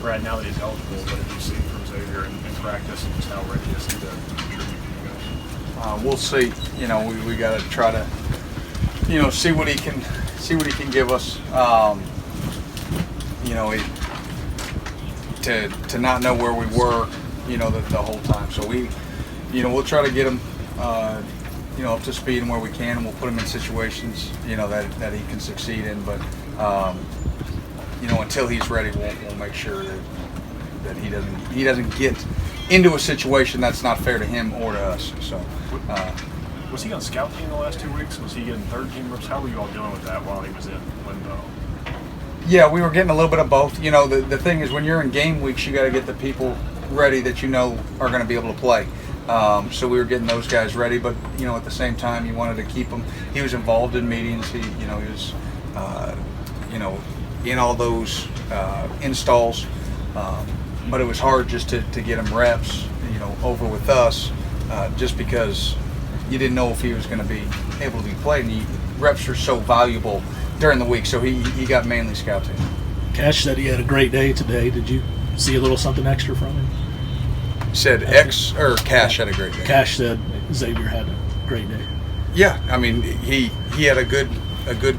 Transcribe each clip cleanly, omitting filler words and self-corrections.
right now that he's eligible, but have you seen from Xavier in practice and just how ready is he to contribute for you guys? We'll see. We got to try to, see what he can give us. To not know where we were, the whole time. So we'll try to get him, up to speed and where we can, and we'll put him in situations, that he can succeed in. But, until he's ready, we'll make sure that he doesn't get into a situation that's not fair to him or to us. So. Was he on scout team the last 2 weeks? Was he getting third team reps? How were you all dealing with that while he was in limbo? Yeah, we were getting a little bit of both. The thing is, when you're in game weeks, you got to get the people ready that are going to be able to play. So we were getting those guys ready, but at the same time, you wanted to keep him. He was involved in meetings. He was in all those installs, but it was hard just to get him reps over with us, just because you didn't know if he was going to be able to be played. And reps are so valuable during the week, so he got mainly scout team. Cash said he had a great day today. Did you see a little something extra from him? Said Cash had a great day. Cash said Xavier had a great day. Yeah, I mean he had a good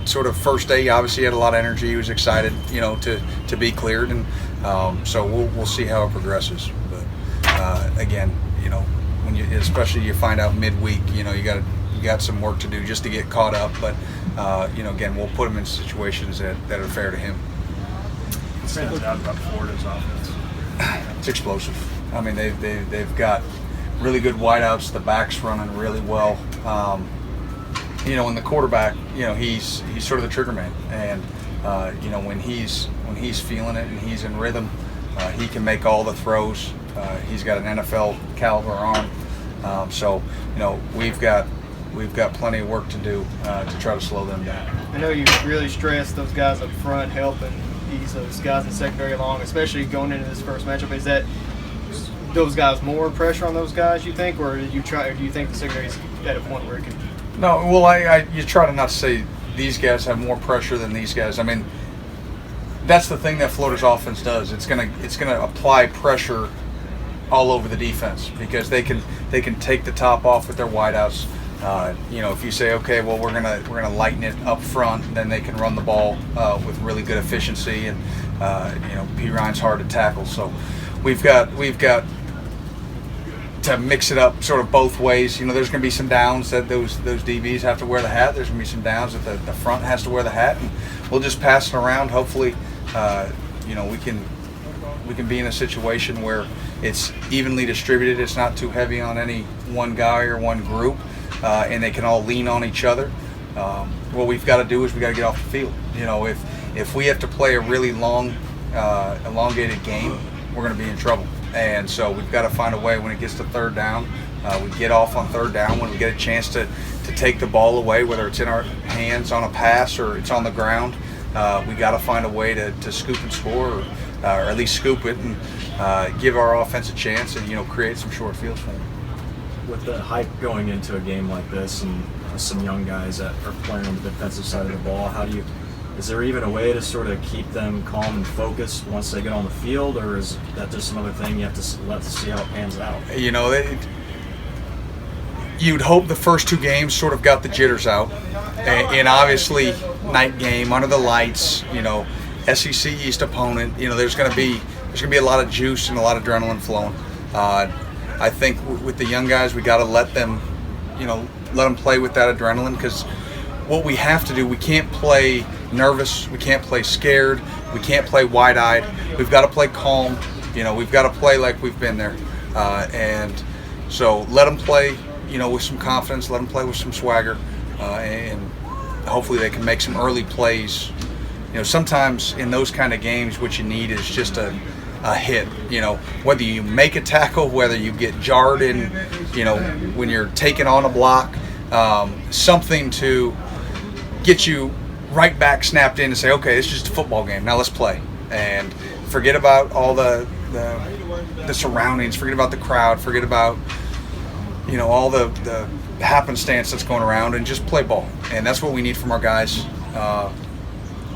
sort of first day. Obviously, he had a lot of energy. He was excited, to be cleared, and so we'll see how it progresses. But again, when especially you find out midweek, you got some work to do just to get caught up. But again, we'll put him in situations that are fair to him. What stands out about Florida's offense? It's explosive. I mean, they've got really good wideouts. The back's running really well. And the quarterback, he's sort of the trigger man. And when he's feeling it and he's in rhythm, he can make all the throws. He's got an NFL caliber arm. So we've got plenty of work to do to try to slow them down. I know you really stressed those guys up front helping ease those guys in secondary along, especially going into this first matchup. Is that those guys more pressure on those guys, you think, or do you think the secondary's at a point where it can? No, well, you try to not say these guys have more pressure than these guys. I mean, that's the thing that Florida's offense does. It's gonna apply pressure all over the defense because they can take the top off with their wideouts. If you say, okay, well, we're gonna lighten it up front, then they can run the ball with really good efficiency, and P. Ryan's hard to tackle. So we've got to mix it up sort of both ways. There's going to be some downs that those DBs have to wear the hat. There's going to be some downs that the front has to wear the hat, and we'll just pass it around. Hopefully, we can be in a situation where it's evenly distributed. It's not too heavy on any one guy or one group, and they can all lean on each other. What we've got to do is we got to get off the field. If we have to play a really long, elongated game, we're going to be in trouble. And so we've got to find a way when it gets to third down. We get off on third down when we get a chance to take the ball away, whether it's in our hands on a pass or it's on the ground. We got to find a way to scoop and score, or at least scoop it and give our offense a chance and create some short fields for them. With the hype going into a game like this and some young guys that are playing on the defensive side of the ball, is there even a way to sort of keep them calm and focused once they get on the field, or is that just another thing you have to see how it pans out? You'd hope the first two games sort of got the jitters out, and obviously night game under the lights, SEC East opponent, there's going to be a lot of juice and a lot of adrenaline flowing. I think with the young guys, we got to let them play with that adrenaline, because what we have to do, we can't play nervous, we can't play scared, we can't play wide-eyed. We've got to play calm. We've got to play like we've been there, and so let them play, with some confidence. Let them play with some swagger, and hopefully they can make some early plays. Sometimes in those kind of games, what you need is just a hit. Whether you make a tackle, whether you get jarred in, when you're taking on a block, something to get you right back snapped in and say, okay, it's just a football game. Now let's play. And forget about all the surroundings, forget about the crowd, forget about, all the happenstance that's going around, and just play ball. And that's what we need from our guys.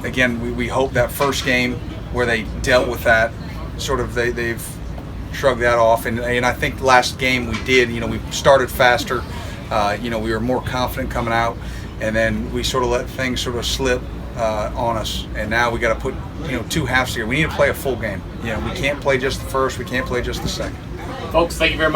Again, we hope that first game where they dealt with that, sort of they've shrugged that off, and I think last game we did. We started faster. We were more confident coming out, and then we sort of let things sort of slip on us. And now we got to put 2 halves here. We need to play a full game. We can't play just the first. We can't play just the second. Folks, thank you very much.